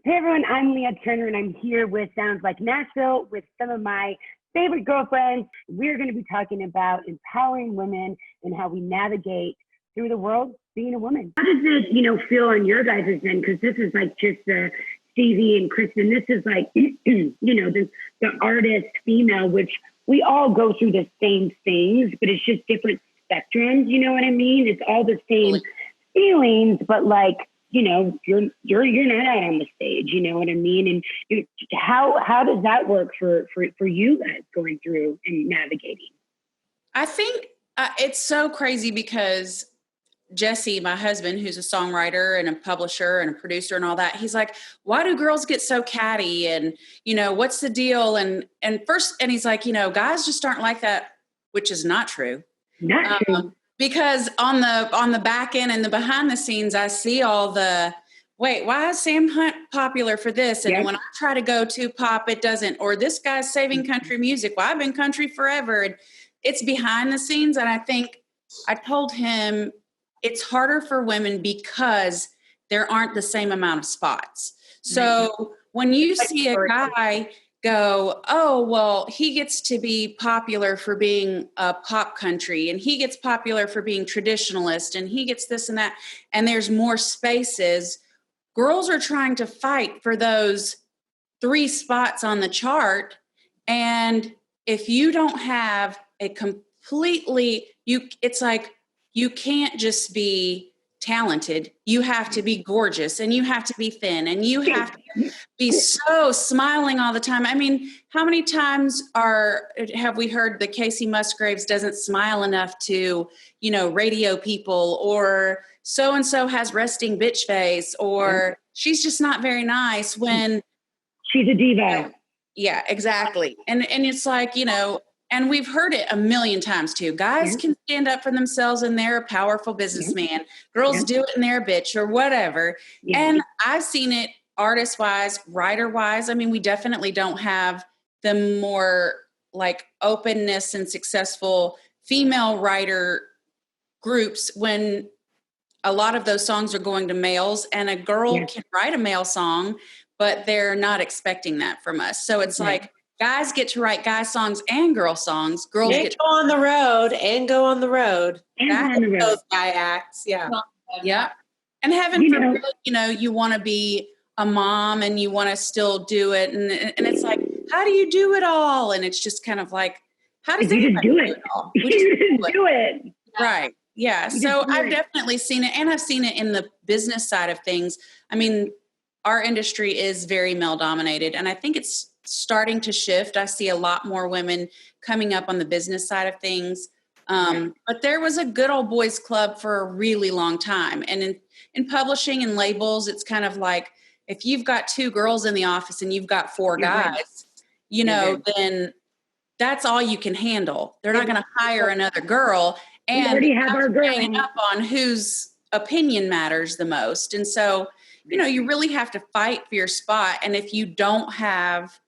Hey everyone, I'm Leah Turner and I'm here with Sounds Like Nashville with some of my favorite girlfriends. We're going to be talking about empowering women and how we navigate through the world being a woman. How does it, feel on your guys' end? Because this is like just the Stevie and Kristen. This is like, the artist female, which we all go through the same things, but it's just different spectrums. You know what I mean? It's all the same feelings, but like, you're not out on the stage, you know what I mean? And how does that work for you guys going through and navigating? I think it's so crazy because Jesse, my husband, who's a songwriter and a publisher and a producer and all that, he's like, why do girls get so catty? And, what's the deal? And he's like, guys just aren't like that, which is not true. Not true. Because on the back end and the behind the scenes, I see all the, wait, why is Sam Hunt popular for this? And when I try to go to pop, it doesn't. Or this guy's saving country music. Well, I've been country forever. And it's behind the scenes. And I think I told him it's harder for women because there aren't the same amount of spots. So when you see a guy go, oh, well, he gets to be popular for being a pop country and he gets popular for being traditionalist and he gets this and that, and there's more spaces, girls are trying to fight for those 3 spots on the chart. And if you don't have a completely, it's like, you can't just be talented. You have to be gorgeous and you have to be thin and you have to be so smiling all the time. I mean, how many times have we heard that Casey Musgraves doesn't smile enough to, radio people, or so-and-so has resting bitch face, or she's just not very nice when she's a diva. Yeah, exactly. And it's like, and we've heard it a million times too. Guys can stand up for themselves and they're a powerful businessman. Girls do it and they're a bitch or whatever. And I've seen it artist-wise, writer-wise. I mean, we definitely don't have the more like openness and successful female writer groups when a lot of those songs are going to males, and a girl can write a male song, but they're not expecting that from us. So it's like, guys get to write guy songs and girl songs. Girls get to go on the road and go on the road. Those guy acts. Yeah. Yeah. And heaven forbid, you want to be a mom and you want to still do it. And it's like, how do you do it all? And it's just kind of like, how does you just do it? We just do it. Right. Yeah. So I've definitely seen it, and I've seen it in the business side of things. I mean, our industry is very male dominated, and I think it's starting to shift. I see a lot more women coming up on the business side of things. But there was a good old boys club for a really long time. And in publishing and labels, it's kind of like, if you've got 2 girls in the office and you've got 4 guys, then that's all you can handle. They're not going to hire another girl. And we already have our girl hanging up on whose opinion matters the most. And so, you really have to fight for your spot. And if you don't have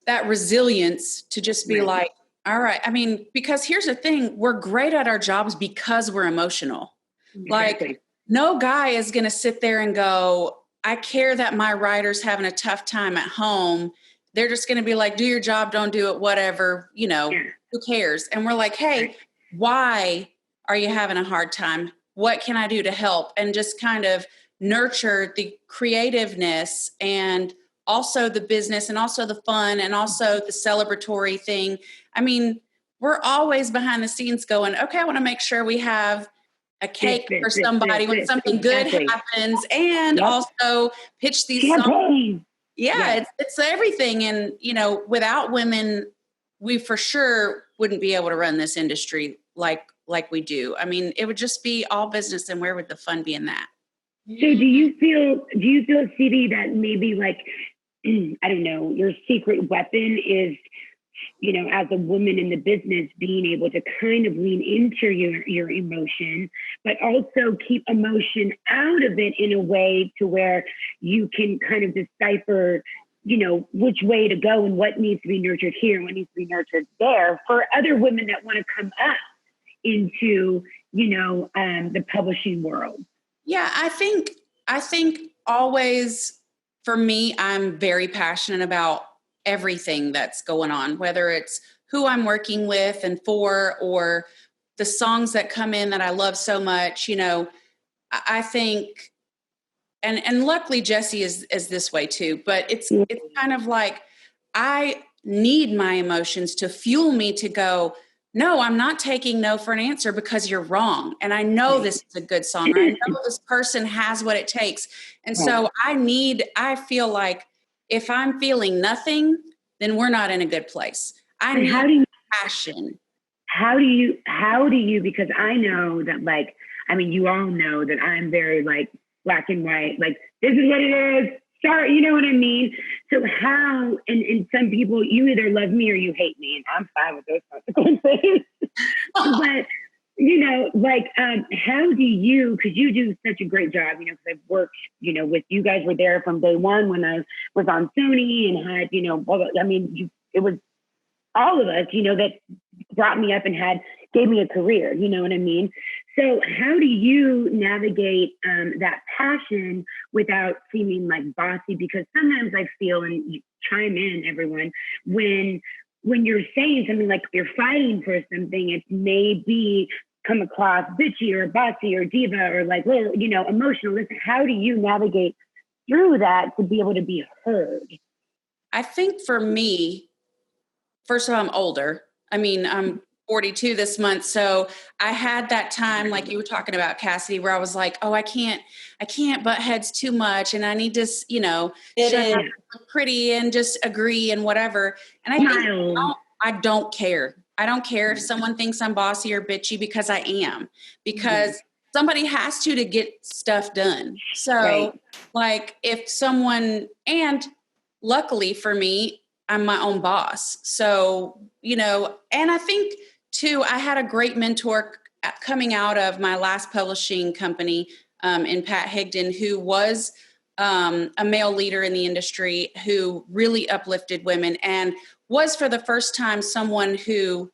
that resilience to just be like, all right. I mean, because here's the thing, we're great at our jobs because we're emotional. Exactly. Like, no guy is going to sit there and go, I care that my writer's having a tough time at home. They're just going to be like, do your job, don't do it, whatever, who cares? And we're like, hey, why are you having a hard time? What can I do to help? And just kind of nurture the creativeness and also the business and also the fun and also the celebratory thing. I mean, we're always behind the scenes going, okay, I want to make sure we have a cake for somebody when something good happens, and also pitch these songs. Yeah, it's everything. And, without women, we for sure wouldn't be able to run this industry like we do. I mean, it would just be all business, and where would the fun be in that? So do you feel, Stevie, that maybe like, I don't know, your secret weapon is, as a woman in the business, being able to kind of lean into your emotion, but also keep emotion out of it in a way to where you can kind of decipher, which way to go and what needs to be nurtured here and what needs to be nurtured there for other women that want to come up into, the publishing world. Yeah, I think always for me, I'm very passionate about everything that's going on, whether it's who I'm working with and for, or the songs that come in that I love so much. You know, I think, and luckily Jesse is this way too, but it's kind of like, I need my emotions to fuel me to go, no, I'm not taking no for an answer because you're wrong. And I know this is a good song. I know this person has what it takes. And so I feel like if I'm feeling nothing, then we're not in a good place. I need passion. How do you, because I know that, like, I mean, you all know that I'm very like black and white, like, this is what it is. Sorry, you know what I mean? So how, and some people, you either love me or you hate me, and I'm fine with those consequences. But, you know, like, how do you, because you do such a great job, you know, because I've worked, you know, with you guys were there from day one when I was on Sony and had, you know, I mean, it was all of us, you know, that brought me up and gave me a career, you know what I mean? So how do you navigate that passion without seeming like bossy? Because sometimes I feel, and you chime in, everyone, when you're saying something like you're fighting for something, it may be come across bitchy or bossy or diva or like, you know, emotional. How do you navigate through that to be able to be heard? I think for me, first of all, I'm older. I mean, I'm 42 this month. So I had that time, like you were talking about, Cassidy, where I was like, oh, I can't butt heads too much. And I need to, you know, shut up, look pretty and just agree and whatever. And I think I don't care. I don't care if someone thinks I'm bossy or bitchy, because I am, because somebody has to get stuff done. So like if someone, and luckily for me, I'm my own boss. So, you know, and I think too, I had a great mentor coming out of my last publishing company in Pat Higdon, who was a male leader in the industry, who really uplifted women and was for the first time someone who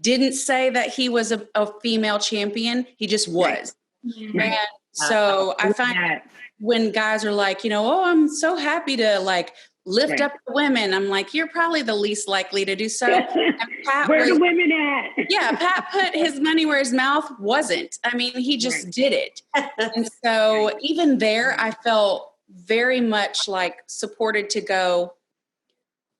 didn't say that he was a female champion. He just was. And so I find when guys are like, you know, oh, I'm so happy to like lift up the women. I'm like, you're probably the least likely to do so. Where the women at? Yeah, Pat put his money where his mouth wasn't. I mean, he just did it. And so even there, I felt very much like supported to go,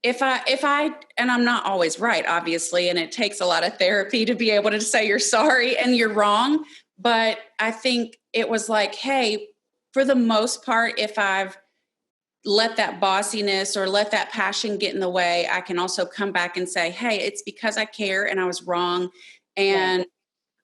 if I, and I'm not always right, obviously, and it takes a lot of therapy to be able to say you're sorry and you're wrong. But I think it was like, hey, for the most part, if I've let that bossiness or let that passion get in the way, I can also come back and say, hey, it's because I care and I was wrong. And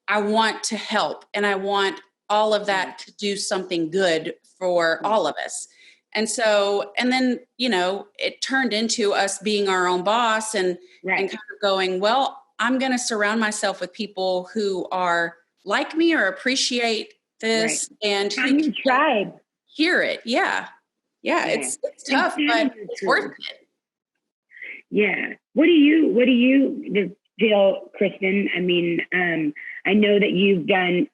I want to help. And I want all of that to do something good for all of us. And so, and then, you know, it turned into us being our own boss and kind of going, well, I'm going to surround myself with people who are like me or appreciate this and who can tribe. Hear it. Yeah. It's tough, but it's worth it. Yeah. What do you feel, Kristen? I mean, I know that you've done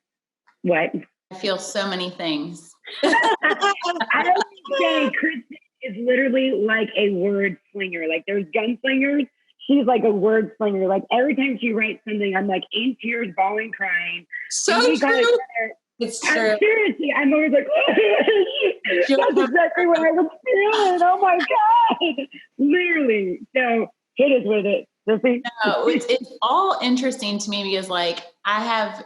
what? I feel so many things. I would say Kristen is literally like a word slinger. Like there's gunslingers. She's like a word slinger. Like every time she writes something, I'm like in tears, bawling, crying. So true. It's true. Seriously, I'm always like, that's exactly what I was feeling. Oh my God. Literally. So it is what it is. No, it's all interesting to me because like I have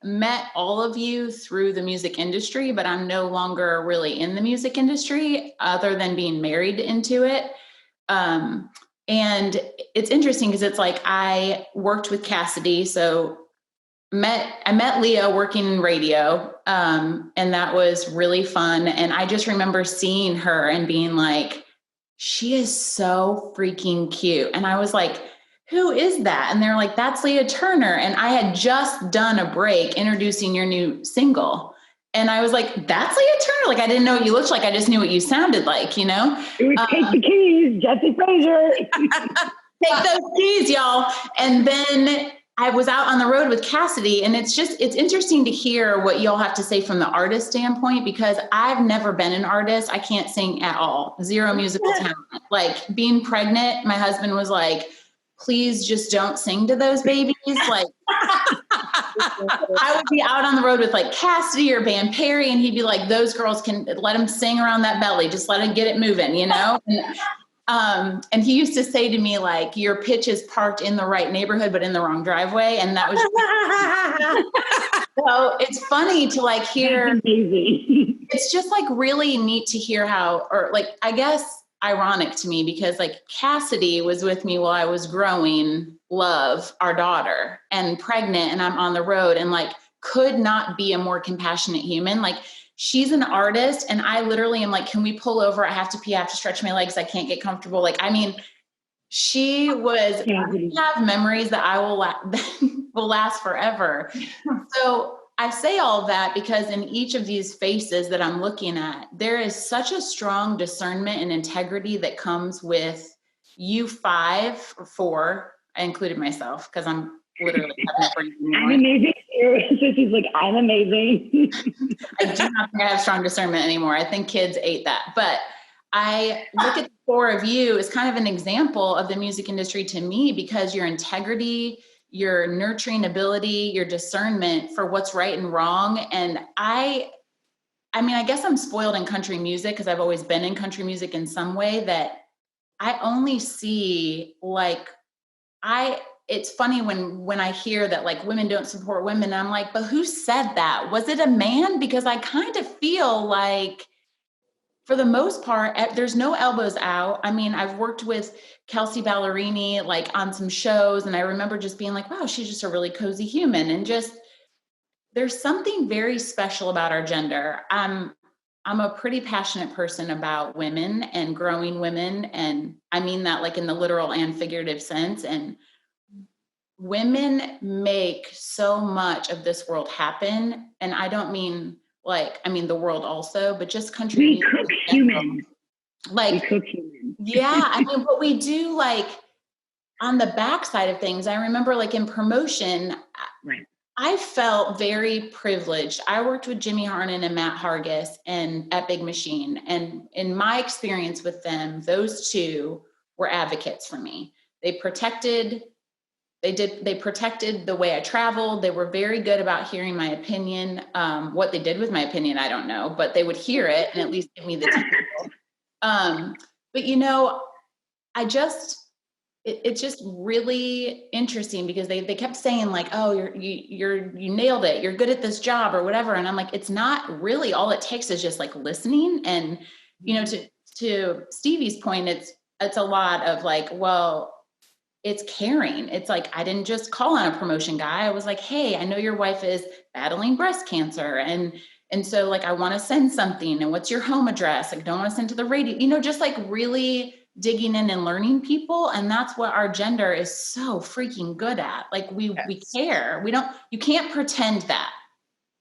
met all of you through the music industry, but I'm no longer really in the music industry other than being married into it. And it's interesting because it's like I worked with Cassidy, so I met Leah working in radio, and that was really fun. And I just remember seeing her and being like, she is so freaking cute. And I was like, who is that? And they're like, that's Leah Turner. And I had just done a break introducing your new single. And I was like, that's Leah Turner. Like, I didn't know what you looked like. I just knew what you sounded like, you know? It was Take the Keys, Stevie Frasure. Take those keys, y'all. And then I was out on the road with Cassidy, and it's interesting to hear what y'all have to say from the artist standpoint, because I've never been an artist. I can't sing at all, zero musical talent. Like being pregnant, my husband was like, please just don't sing to those babies. Like I would be out on the road with like Cassidy or Van Perry, and he'd be like, those girls can let them sing around that belly. Just let them get it moving, you know? And he used to say to me, like, your pitch is parked in the right neighborhood, but in the wrong driveway. And that was, so it's funny to like hear, it's just like really neat to hear how, or like, I guess ironic to me, because like Cassidy was with me while I was growing Love, our daughter, and pregnant, and I'm on the road, and like could not be a more compassionate human. Like she's an artist, and I literally am like, can we pull over? I have to pee, I have to stretch my legs, I can't get comfortable. Like, I mean, she was, I have memories that I will last forever. So I say all of that because in each of these faces that I'm looking at, there is such a strong discernment and integrity that comes with you 5 or 4. I included myself because I'm literally I'm amazing. So she's like, I'm amazing. I do not think I have strong discernment anymore. I think kids ate that. But I look at the 4 of you as kind of an example of the music industry to me, because your integrity, your nurturing ability, your discernment for what's right and wrong. And I mean, I guess I'm spoiled in country music because I've always been in country music in some way, that I only see like, it's funny when I hear that like women don't support women, I'm like, but who said that? Was it a man? Because I kind of feel like for the most part, there's no elbows out. I mean, I've worked with Kelsey Ballerini like on some shows, and I remember just being like, wow, she's just a really cozy human. And just, there's something very special about our gender. I'm a pretty passionate person about women and growing women. And I mean that like in the literal and figurative sense. And women make so much of this world happen. And I don't mean like, I mean the world also, but just country music. We cook humans. Like, we cook humans. Yeah, I mean, what we do like on the backside of things, I remember like in promotion, right, I felt very privileged. I worked with Jimmy Harnon and Matt Hargis and at Big Machine. And in my experience with them, those 2 were advocates for me. They protected the way I traveled. They were very good about hearing my opinion. What they did with my opinion, I don't know, but they would hear it and at least give me the detail. But you know, it's just really interesting because they kept saying like, oh, you nailed it. You're good at this job or whatever. And I'm like, it's not really, all it takes is just like listening. And, you know, to Stevie's point, it's a lot of like, well, it's caring. It's like, I didn't just call on a promotion guy. I was like, hey, I know your wife is battling breast cancer. And so like, I want to send something, and what's your home address? Like, don't want to send to the radio, you know, just like really digging in and learning people. And that's what our gender is so freaking good at. Like we care. You can't pretend that.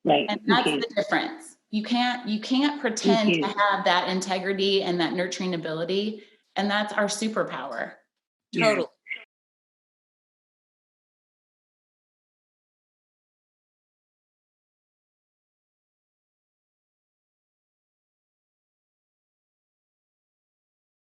Right. And that's the difference. You can't pretend to have that integrity and that nurturing ability. And that's our superpower. Totally.